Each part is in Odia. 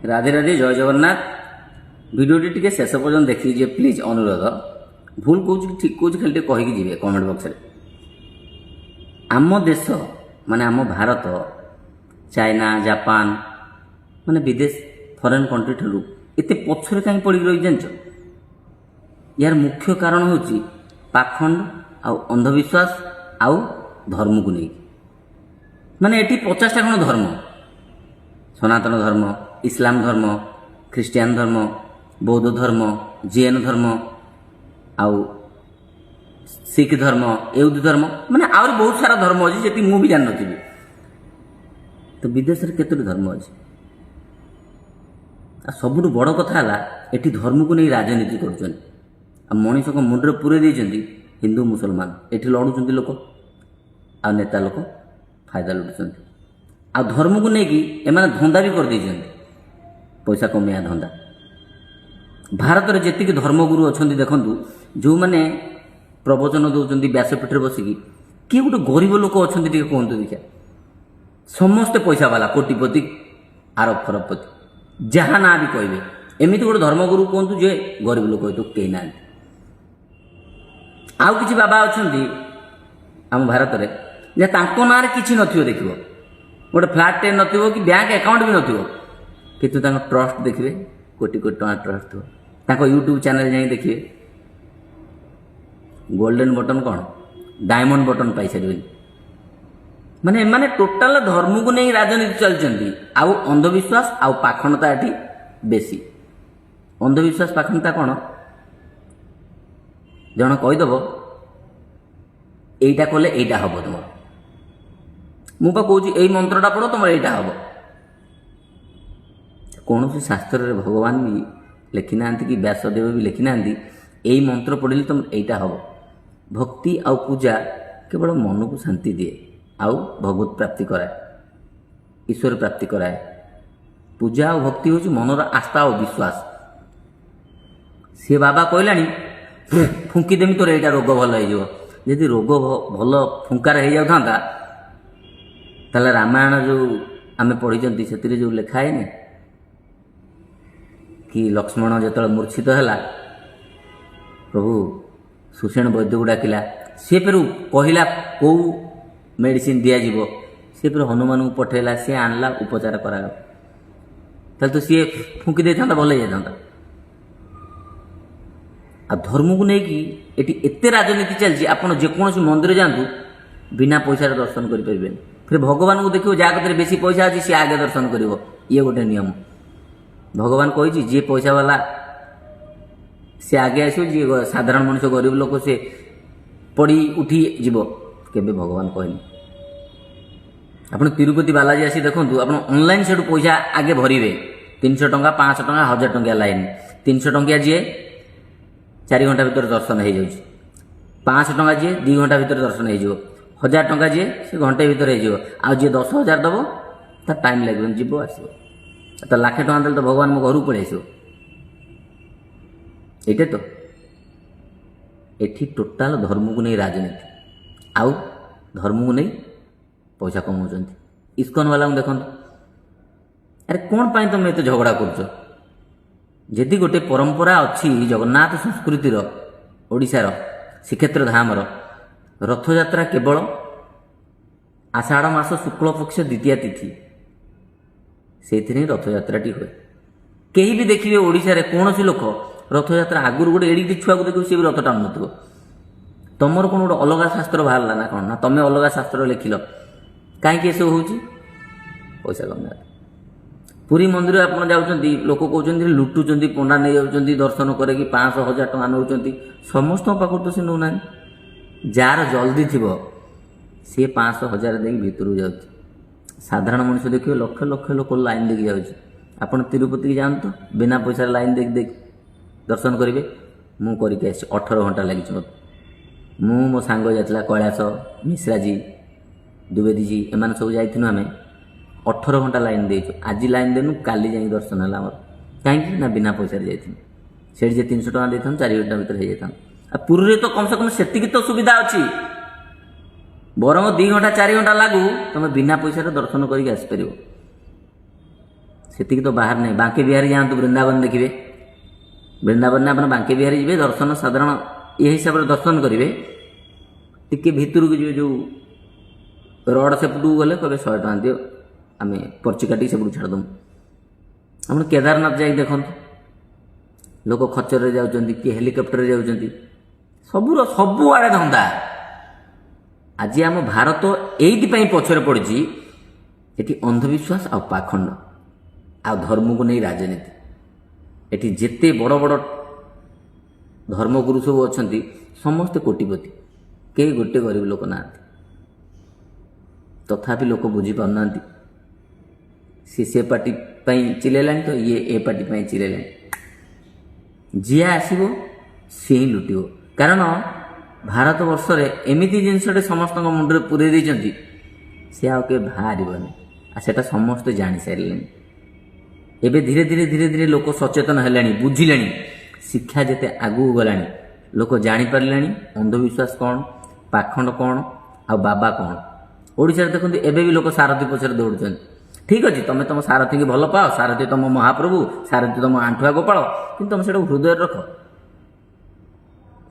রাধে রাধে জয় জগন্নাথ। ভিডিওটি টিকে শেষ পর্যন্ত দেখি প্লিজ অনুরোধ। ভুল কହୁଛି ঠিক କହୁଛି ଖାଲି ଟିକେ କହିକି ଯିବେ କମେଣ୍ଟ ବକ୍ସରେ। ଆମ ଦେଶ ମାନେ ଆମ ଭାରତ ଚାଇନା ଜାପାନ ମାନେ ବିଦେଶ ଫରେନ୍ କଣ୍ଟ୍ରି ଠାରୁ ଏତେ ପଛରେ କାହିଁ ପଡ଼ିକି ରହି ଜାଣିଛ? यार मुख्य कारण ହେଉଛି ପାଖଣ୍ଡ ଆଉ ଅନ୍ଧବିଶ୍ୱାସ ଆଉ ଧର୍ମକୁ ନେଇକି। ମାନେ ଏଠି 50ଟା ଖଣ୍ଡ ଧର୍ମ, ସନାତନ ଧର୍ମ, ଇସଲାମ ଧର୍ମ, ଖ୍ରୀଷ୍ଟିଆନ ଧର୍ମ, ବୌଦ୍ଧ ଧର୍ମ, ଜୈନ ଧର୍ମ ଆଉ ଶିଖ ଧର୍ମ, ୟହୁଦୀ ଧର୍ମ, ମାନେ ଆହୁରି ବହୁତ ସାରା ଧର୍ମ ଅଛି ଯେତିକି ମୁଁ ବି ଜାଣିନଥିବି। ତ ବିଦେଶରେ କେତୋଟି ଧର୍ମ ଅଛି? ଆଉ ସବୁଠୁ ବଡ଼ କଥା ହେଲା ଏଠି ଧର୍ମକୁ ନେଇ ରାଜନୀତି କରୁଛନ୍ତି। ଆଉ ମଣିଷଙ୍କ ମୁଣ୍ଡରେ ପୁରେଇ ଦେଇଛନ୍ତି ହିନ୍ଦୁ ମୁସଲମାନ। ଏଠି ଲଢ଼ୁଛନ୍ତି ଲୋକ ଆଉ ନେତା ଲୋକ ଫାଇଦା ଲୁଟୁଛନ୍ତି। ଆଉ ଧର୍ମକୁ ନେଇକି ଏମାନେ ଧନ୍ଦା ବି କରିଦେଇଛନ୍ତି, ପଇସା କମେଇବା ଧନ୍ଦା। ଭାରତରେ ଯେତିକି ଧର୍ମଗୁରୁ ଅଛନ୍ତି ଦେଖନ୍ତୁ, ଯେଉଁମାନେ ପ୍ରବଚନ ଦେଉଛନ୍ତି ବ୍ୟାସପୀଠରେ ବସିକି, କିଏ ଗୋଟେ ଗରିବ ଲୋକ ଅଛନ୍ତି ଟିକେ କୁହନ୍ତୁ ଦେଖିଆ? ସମସ୍ତେ ପଇସା ବାଲା, କୋଟିପତି, ଆରବ ଫରବପତି, ଯାହା ନାଁ ବି କହିବେ। ଏମିତି ଗୋଟେ ଧର୍ମଗୁରୁ କୁହନ୍ତୁ ଯେ ଗରିବ ଲୋକ ହଇତ କେହି ନାହାନ୍ତି। ଆଉ କିଛି ବାବା ଅଛନ୍ତି ଆମ ଭାରତରେ ଯେ ତାଙ୍କ ନାଁରେ କିଛି ନଥିବ, ଦେଖିବ ଗୋଟେ ଫ୍ଲାଟ୍ଟେ ନଥିବ କି ବ୍ୟାଙ୍କ ଆକାଉଣ୍ଟ ବି ନଥିବ, କିନ୍ତୁ ତାଙ୍କ ଟ୍ରଷ୍ଟ ଦେଖିବେ କୋଟି କୋଟି ଟଙ୍କା ଟ୍ରଷ୍ଟ ଥିବ। ତାଙ୍କ ୟୁଟ୍ୟୁବ୍ ଚ୍ୟାନେଲ୍ ଯାଇ ଦେଖିବେ ଗୋଲ୍ଡେନ୍ ବଟନ୍ କ'ଣ ଡାଇମଣ୍ଡ ବଟନ୍ ପାଇସାରିବେନି। ମାନେ ଏମାନେ ଟୋଟାଲ ଧର୍ମକୁ ନେଇ ରାଜନୀତି ଚାଲିଛନ୍ତି। ଆଉ ଅନ୍ଧବିଶ୍ୱାସ ଆଉ ପାଖଣ୍ଡତା ଏଠି ବେଶୀ। ଅନ୍ଧବିଶ୍ୱାସ ପାଖଣ୍ଡତା କ'ଣ? ଜଣ କହିଦେବ ଏଇଟା କଲେ ଏଇଟା ହେବ ତୁମର। ମୁଁ ବା କହୁଛି ଏଇ ମନ୍ତ୍ରଟା ପଢ଼ ତୁମର ଏଇଟା ହେବ। କୌଣସି ଶାସ୍ତ୍ରରେ ଭଗବାନ ବି ଲେଖିନାହାନ୍ତି କି ବ୍ୟାସଦେବ ବି ଲେଖିନାହାନ୍ତି ଏଇ ମନ୍ତ୍ର ପଢ଼ିଲେ ତୁମର ଏଇଟା ହେବ। ଭକ୍ତି ଆଉ ପୂଜା କେବଳ ମନକୁ ଶାନ୍ତି ଦିଏ ଆଉ ଭଗବତ ପ୍ରାପ୍ତି କରାଏ, ଈଶ୍ୱର ପ୍ରାପ୍ତି କରାଏ। ପୂଜା ଆଉ ଭକ୍ତି ହେଉଛି ମନର ଆସ୍ଥା ଆଉ ବିଶ୍ୱାସ। ସିଏ ବାବା କହିଲାଣି ଫୁଙ୍କିଦେମି ତୋର ଏଇଟା ରୋଗ ଭଲ ହେଇଯିବ। ଯଦି ରୋଗ ଭଲ ଫୁଙ୍କାରେ ହେଇଯାଉଥାନ୍ତା ତାହେଲେ ରାମାୟଣ ଯେଉଁ ଆମେ ପଢ଼ିଛନ୍ତି ସେଥିରେ ଯେଉଁ ଲେଖା ହେଇନି କି ଲକ୍ଷ୍ମଣ ଯେତେବେଳେ ମୂର୍ଚ୍ଛିତ ହେଲା, ପ୍ରଭୁ ସୁଷେଣ ବୈଦ୍ୟକୁ ଡାକିଲା, ସିଏ ଫେରୁ କହିଲା କେଉଁ ମେଡ଼ିସିନ ଦିଆଯିବ, ସିଏ ଫେରୁ ହନୁମାନଙ୍କୁ ପଠାଇଲା, ସିଏ ଆଣିଲା, ଉପଚାର କରାଗଲା। ତାହେଲେ ତ ସିଏ ଫୁଙ୍କି ଦେଇଥାନ୍ତା, ଭଲ ହେଇଯାଇଥାନ୍ତା। ଆଉ ଧର୍ମକୁ ନେଇକି ଏଠି ଏତେ ରାଜନୀତି ଚାଲିଛି, ଆପଣ ଯେକୌଣସି ମନ୍ଦିର ଯାଆନ୍ତୁ ବିନା ପଇସାରେ ଦର୍ଶନ କରିପାରିବେନି। ଫେରେ ଭଗବାନଙ୍କୁ ଦେଖିବ ଯାହା କତିରେ ବେଶୀ ପଇସା ଅଛି ସିଏ ଆଗେ ଦର୍ଶନ କରିବ। ଇଏ ଗୋଟେ ନିୟମ ଭଗବାନ କହିଛି, ଯିଏ ପଇସା ବାଲା ସେ ଆଗେ ଆସିବ, ଯିଏ ସାଧାରଣ ମଣିଷ ଗରିବ ଲୋକ ସେ ପଡ଼ି ଉଠି ଯିବ। କେବେ ଭଗବାନ କହିନି। ଆପଣ ତିରୁପତି ବାଲାଜୀ ଆସି ଦେଖନ୍ତୁ, ଆପଣ ଅନଲାଇନ୍ ସେଠୁ ପଇସା ଆଗେ ଭରିବେ। 300 ଟଙ୍କା, 500 ଟଙ୍କା, 1000 ଟଙ୍କିଆ ଲାଇନ୍। 300 ଟଙ୍କିଆ ଯିଏ 4 ଘଣ୍ଟା ଭିତରେ ଦର୍ଶନ ହେଇଯାଉଛି। 500 ଟଙ୍କା ଯିଏ 2 ଘଣ୍ଟା ଭିତରେ ଦର୍ଶନ ହେଇଯିବ। 1000 ଟଙ୍କା ଯିଏ ସେ ଘଣ୍ଟେ ଭିତରେ ହେଇଯିବ। ଆଉ ଯିଏ 10,000 ଦେବ ତା ଟାଇମ୍ ଲାଗିବନି, ଯିବ ଆସିବ। ତ 1,00,000 ଟଙ୍କା ଦେଲେ ତ ଭଗବାନ ମୋ ଘରକୁ ପଳେଇ ଆସିବ। ଏଇଟା ତ ଏଠି ଟୋଟାଲ ଧର୍ମକୁ ନେଇ ରାଜନୀତି ଆଉ ଧର୍ମକୁ ନେଇ ପଇସା କମାଉଛନ୍ତି। ଇସ୍କନ ବାଲାଙ୍କୁ ଦେଖନ୍ତୁ, ଆରେ କ'ଣ ପାଇଁ ତୁମେ ଏତେ ଝଗଡ଼ା କରୁଛ? ଯଦି ଗୋଟେ ପରମ୍ପରା ଅଛି ଜଗନ୍ନାଥ ସଂସ୍କୃତିର, ଓଡ଼ିଶାର ଶ୍ରୀକ୍ଷେତ୍ର ଧାମର, ରଥଯାତ୍ରା କେବଳ ଆଷାଢ଼ ମାସ ଶୁକ୍ଳପକ୍ଷ ଦ୍ୱିତୀୟା ତିଥି, ସେଇଥିରେ ହିଁ ରଥଯାତ୍ରାଟି ହୁଏ। କେହି ବି ଦେଖିବେ ଓଡ଼ିଶାରେ କୌଣସି ଲୋକ ରଥଯାତ୍ରା ଆଗରୁ ଗୋଟେ ଏଡ଼ିକି ଛୁଆକୁ ଦେଖିବ, ସିଏ ବି ରଥ ଟାଣୁନଥିବ। ତମର କ'ଣ ଗୋଟେ ଅଲଗା ଶାସ୍ତ୍ର ବାହାରିଲା ନା କ'ଣ? ନା ତମେ ଅଲଗା ଶାସ୍ତ୍ର ଲେଖିଲ? କାହିଁକି ଏସବୁ ହେଉଛି? ପଇସା କମେଇବା। ପୁରୀ ମନ୍ଦିର ଆପଣ ଯାଉଛନ୍ତି, ଲୋକ କହୁଛନ୍ତି ଲୁଟୁଛନ୍ତି, ପଣ୍ଡା ନେଇଯାଉଛନ୍ତି, ଦର୍ଶନ କରିକି 500 1000 ଟଙ୍କା ନେଉଛନ୍ତି। ସମସ୍ତଙ୍କ ପାଖରୁ ତ ସେ ନେଉନାହାନ୍ତି। ଯାହାର ଜଲ୍ଦି ଥିବ ସିଏ 500 1000 ଦେଇକି ଭିତରକୁ ଯାଉଛି। ସାଧାରଣ ମଣିଷ ଦେଖିବେ ଲକ୍ଷ ଲକ୍ଷ ଲୋକ ଲାଇନ୍ ଦେଇକି ଯାଉଛି। ଆପଣ ତିରୁପତିକି ଯାଆନ୍ତୁ, ବିନା ପଇସାରେ ଲାଇନ୍ ଦେଇକି ଦର୍ଶନ କରିବେ। ମୁଁ କରିକି ଆସିଛି, 18 ଘଣ୍ଟା ଲାଗିଛି ମୋତେ। ମୁଁ ମୋ ସାଙ୍ଗ ଯାଇଥିଲା କୈଳାସ, ମିଶ୍ରାଜୀ, ଦ୍ୱିବେଦୀଜୀ, ଏମାନେ ସବୁ ଯାଇଥିଲୁ। ଆମେ 18 ଘଣ୍ଟା ଲାଇନ୍ ଦେଇଛୁ। ଆଜି ଲାଇନ୍ ଦେନୁ, କାଲି ଯାଇକି ଦର୍ଶନ ହେଲା ଆମର। କାହିଁକି ନା ବିନା ପଇସାରେ ଯାଇଥିଲୁ। ସେଠି ଯେ 300 ଟଙ୍କା ଦେଇଥାନ୍ତୁ 4 ଘଣ୍ଟା ଭିତରେ ହେଇଯାଇଥାନ୍ତୁ। ଆଉ ପୁରୀରେ ତ କମ୍ ସେ କମ୍ ସେତିକି ତ ସୁବିଧା ଅଛି। ବରଂ 2 ଘଣ୍ଟା 4 ଘଣ୍ଟା ଲାଗୁ, ତୁମେ ବିନା ପଇସାରେ ଦର୍ଶନ କରିକି ଆସିପାରିବ। ସେତିକି ତ ବାହାର ନାହିଁ। ବାଙ୍କେ ବିହାରୀ ଯାଆନ୍ତୁ, ବୃନ୍ଦାବନ ଦେଖିବେ। ବୃନ୍ଦାବନରେ ଆପଣ ବାଙ୍କେ ବିହାରୀ ଯିବେ, ଦର୍ଶନ ସାଧାରଣ ଏ ହିସାବରେ ଦର୍ଶନ କରିବେ। ଟିକେ ଭିତରକୁ ଯିବେ, ଯେଉଁ ରଡ଼ ସେପଟକୁ ଗଲେ କହିବେ 100 ଟଙ୍କା ଦିଅ, ଆମେ ପର୍ଚି କାଟିକି ସେପଟକୁ ଛାଡ଼ିଦେବୁ। ଆପଣ କେଦାରନାଥ ଯାଇକି ଦେଖନ୍ତୁ, ଲୋକ ଖଚ୍ଚରରେ ଯାଉଛନ୍ତି, କିଏ ହେଲିକପ୍ଟରରେ ଯାଉଛନ୍ତି, ସବୁଆଡ଼େ ଧନ୍ଦା। ଆଜି ଆମ ଭାରତ ଏଇଥିପାଇଁ ପଛରେ ପଡ଼ିଛି, ଏଠି ଅନ୍ଧବିଶ୍ୱାସ ଆଉ ପାଖଣ୍ଡ ଆଉ ଧର୍ମକୁ ନେଇ ରାଜନୀତି। ଏଠି ଯେତେ ବଡ଼ ବଡ଼ ଧର୍ମଗୁରୁ ସବୁ ଅଛନ୍ତି ସମସ୍ତେ କୋଟିପତି, କେହି ଗୋଟେ ଗରିବ ଲୋକ ନାହାନ୍ତି। ତଥାପି ଲୋକ ବୁଝିପାରୁନାହାନ୍ତି। ସେ ପାର୍ଟି ପାଇଁ ଚିଲେଇଲାଣି ତ ଇଏ ଏ ପାର୍ଟି ପାଇଁ ଚିଲେଇଲାଣି। ଯିଏ ଆସିବ ସିଏ ହିଁ ଲୁଟିବ। କାରଣ ଭାରତବର୍ଷରେ ଏମିତି ଜିନିଷଟେ ସମସ୍ତଙ୍କ ମୁଣ୍ଡରେ ପୁରେଇ ଦେଇଛନ୍ତି, ସେ ଆଉ କେବେ ବାହାରିବନି। ଆଉ ସେଟା ସମସ୍ତେ ଜାଣିସାରିଲେଣି। ଏବେ ଧୀରେ ଧୀରେ ଲୋକ ସଚେତନ ହେଲେଣି, ବୁଝିଲେଣି। ଶିକ୍ଷା ଯେତେ ଆଗକୁ ଗଲାଣି, ଲୋକ ଜାଣିପାରିଲେଣି ଅନ୍ଧବିଶ୍ୱାସ କ'ଣ, ପାଖଣ୍ଡ କ'ଣ, ଆଉ ବାବା କ'ଣ। ଓଡ଼ିଶାରେ ଦେଖନ୍ତୁ ଏବେ ବି ଲୋକ ସାରଥୀ ପଛରେ ଦୌଡ଼ୁଛନ୍ତି। ଠିକ୍ ଅଛି, ତମେ ତମ ସାରଥୀକି ଭଲ ପାଅ, ସାରଥୀ ତମ ମହାପ୍ରଭୁ, ସାରଥୀ ତମ ଆଣ୍ଠୁଆ ଗୋପାଳ, କିନ୍ତୁ ତମେ ସେଟାକୁ ହୃଦୟରେ ରଖ।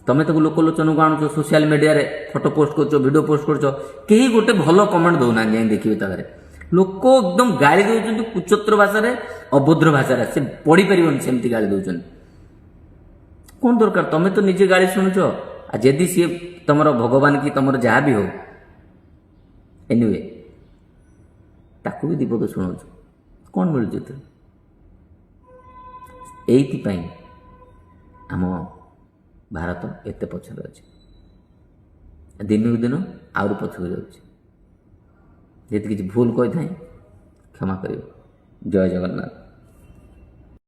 ତମେ ତାକୁ ଲୋକଲୋଚନକୁ ଆଣୁଛ, ସୋସିଆଲ ମିଡ଼ିଆରେ ଫଟୋ ପୋଷ୍ଟ କରୁଛ, ଭିଡ଼ିଓ ପୋଷ୍ଟ କରୁଛ, କେହି ଗୋଟେ ଭଲ କମେଣ୍ଟ ଦେଉନାହାନ୍ତି। ଯାଇ ଦେଖିବେ ତାପରେ ଲୋକ ଏକଦମ ଗାଳି ଦେଉଛନ୍ତି, କୁଚତ୍ର ଭାଷାରେ, ଅଭଦ୍ର ଭାଷାରେ। ସେ ପଢ଼ିପାରିବନି, ସେମିତି ଗାଳି ଦେଉଛନ୍ତି। କ'ଣ ଦରକାର? ତମେ ତ ନିଜେ ଗାଳି ଶୁଣୁଛ। ଆଉ ଯଦି ସିଏ ତମର ଭଗବାନ କି ତମର ଯାହା ବି ହଉ, ଏନିୱେ ତାକୁ ବି ବିପଦ ଶୁଣାଉଛ, କ'ଣ ମିଳୁଛି ଏଥିରେ? ଏଇଥିପାଇଁ ଆମ ଭାରତ ଏତେ ପଛରେ ଅଛି, ଦିନକୁ ଦିନ ଆହୁରି ପଛକୁ ଯାଉଛି। ଯଦି କିଛି ଭୁଲ କହିଥାଏ କ୍ଷମା କରିବ। ଜୟ ଜଗନ୍ନାଥ।